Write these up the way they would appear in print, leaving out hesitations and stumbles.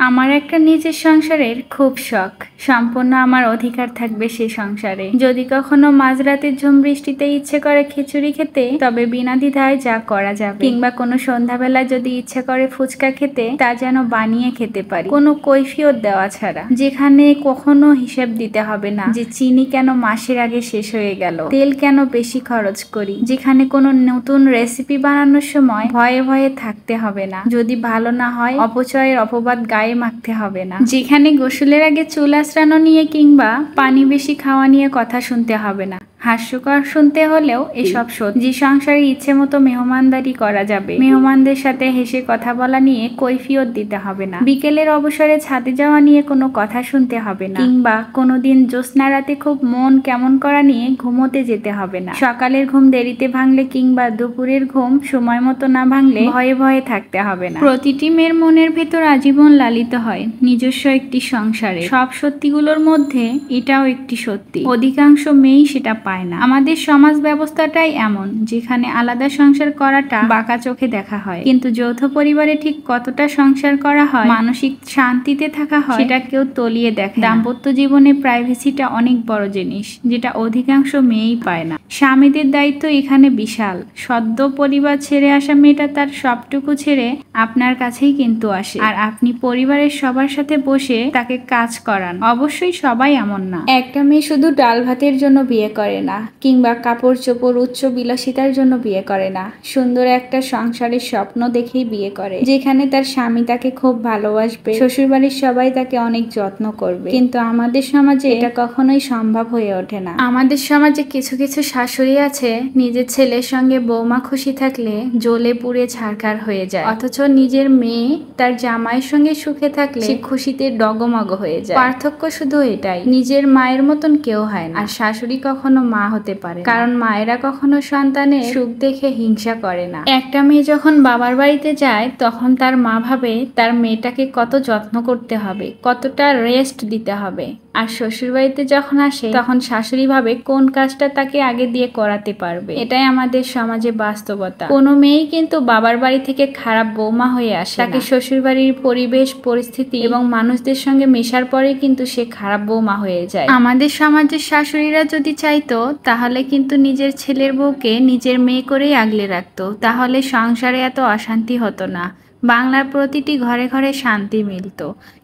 আমার একটা নিজের সংসারের খুব শখ, সম্পূর্ণ আমার অধিকার থাকবে সে সংসারে। যদি কখনো মাঝরাতের ঝুম বৃষ্টিতে ইচ্ছে করে খিচুড়ি খেতে, তবে বিনা দ্বিধায় যা করা যাবে। কিংবা কোনো সন্ধ্যাবেলা যদি ইচ্ছে করে ফুচকা খেতে, তা যেন বানিয়ে খেতে পারি, কোনো কৈফিয়ত দেওয়া ছাড়া। যেখানে কখনো হিসেব দিতে হবে না যে চিনি কেন মাসের আগে শেষ হয়ে গেল, তেল কেন বেশি খরচ করি। যেখানে কোনো নতুন রেসিপি বানানোর সময় ভয়ে ভয়ে থাকতে হবে না, যদি ভালো না হয় অপচয়ের অপবাদ গায়ে মাখতে হবে না। যেখানে গোসলের আগে চুল আঁচড়ানো নিয়ে কিংবা পানি বেশি খাওয়া নিয়ে কথা শুনতে হবে না। হাস্যকর শুনতে হলেও এসব সত্যি। যে সংসারে ইচ্ছে মতো মেহমানদারি করা যাবে, মেহমানদের সাথে হেসে কথা বলা নিয়ে কৈফিয়ত দিতে হবে না। বিকেলের অবসরে ছাদে যাওয়া নিয়ে কোনো কথা শুনতে হবে না, কিংবা কোনোদিন জ্যোৎস্না রাতে খুব মন কেমন করা নিয়ে ঘুমোতে যেতে হবে না। সকালের ঘুম দেরিতে ভাঙলে কিংবা দুপুরের ঘুম সময় মতো না ভাঙলে ভয়ে ভয়ে থাকতে হবে না। প্রতিটি মেয়ের মনের ভেতর আজীবন লালিত হয় নিজস্ব একটি সংসারে। সব সত্যিগুলোর মধ্যে এটাও একটি সত্যি, অধিকাংশ মেয়েই সেটা পায় না। আমাদের সমাজ ব্যবস্থাটাই এমন, যেখানে আলাদা সংসার করাটা বাঁকা চোখে দেখা হয়, কিন্তু যৌথ পরিবারে ঠিক কতটা সংসার করা হয়, মানসিক শান্তিতে থাকা হয়, সেটা কেউ তলিয়ে দেখে। দাম্পত্য জীবনে প্রাইভেসিটা অনেক বড় জিনিস, যেটা অধিকাংশ মেয়েই পায় না। স্বামীদের দায়িত্ব এখানে বিশাল। সদ্য পরিবার ছেড়ে আসা মেয়েটা তার সবটুকু ছেড়ে আপনার কাছেই কিন্তু আসে, আর আপনি পরিবারের সবার সাথে বসে তাকে কাজ করান। অবশ্যই সবাই এমন না। একটা মেয়ে শুধু ডাল ভাতের জন্য বিয়ে করে না, কিংবা কাপড় চোপড় উচ্চ বিলাসিতার জন্য বিয়ে করে না। সুন্দর একটা সংসারের স্বপ্ন দেখেই বিয়ে করে, যেখানে তার স্বামী তাকে খুব ভালোবাসবে, শ্বশুরবাড়ির সবাই তাকে অনেক যত্ন করবে। কিন্তু আমাদের সমাজে এটা কখনোই সম্ভব হয়ে ওঠে না। আমাদের সমাজে কিছু কিছু শাশুড়ি আছে, নিজের ছেলের সঙ্গে বৌমা খুশি থাকলে জ্বলে পুড়ে ছারখার হয়ে যায়, অথচ নিজের মেয়ে তার জামাইয়ের সঙ্গে সুখে থাকলে সে খুশিতে ডগমগ হয়ে যায়। পার্থক্য শুধু এটাই, নিজের মায়ের মতন কেউ হয় না। আর শাশুড়ি কখনো মা হতে পারে, কারণ মায়েরা কখনো সন্তানের সুখ দেখে হিংসা করে না। একটা মেয়ে যখন বাবার বাড়িতে যায়, তখন তার মা ভাবে তার মেয়েটাকে কত যত্ন করতে হবে, কতটা রেস্ট দিতে হবে। আর শ্বশুর বাড়িতে যখন আসে, তখন শাশুড়ি ভাবে কোন কাজটা তাকে আগে দিয়ে করাতে পারবে। এটাই আমাদের সমাজে বাস্তবতা। কোনো মেয়েই কিন্তু বাবার বাড়ি থেকে খারাপ বৌমা হয়ে আসে, তাকে শ্বশুর বাড়ির পরিবেশ পরিস্থিতি এবং মানুষদের সঙ্গে মেশার পরে কিন্তু সে খারাপ বৌমা হয়ে যায়। আমাদের সমাজের শাশুড়িরা যদি চাইতো, তাহলে কিন্তু নিজের ছেলের বউকে নিজের মেয়ে করেই আগলে রাখতো, তাহলে সংসারে এত অশান্তি হতো না, বাংলার প্রতিটি ঘরে ঘরে শান্তি মিলত।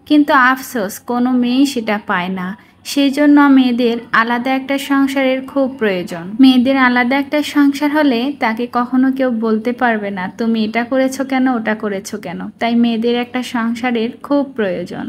কিন্তু আফসোস, কোনো মেয়েই সেটা পায় না। সেই জন্য মেয়েদের আলাদা একটা সংসারের খুব প্রয়োজন। মেয়েদের আলাদা একটা সংসার হলে তাকে কখনো কেউ বলতে পারবে না তুমি এটা করেছো কেন, ওটা করেছো কেন। তাই মেয়েদের একটা সংসারের খুব প্রয়োজন।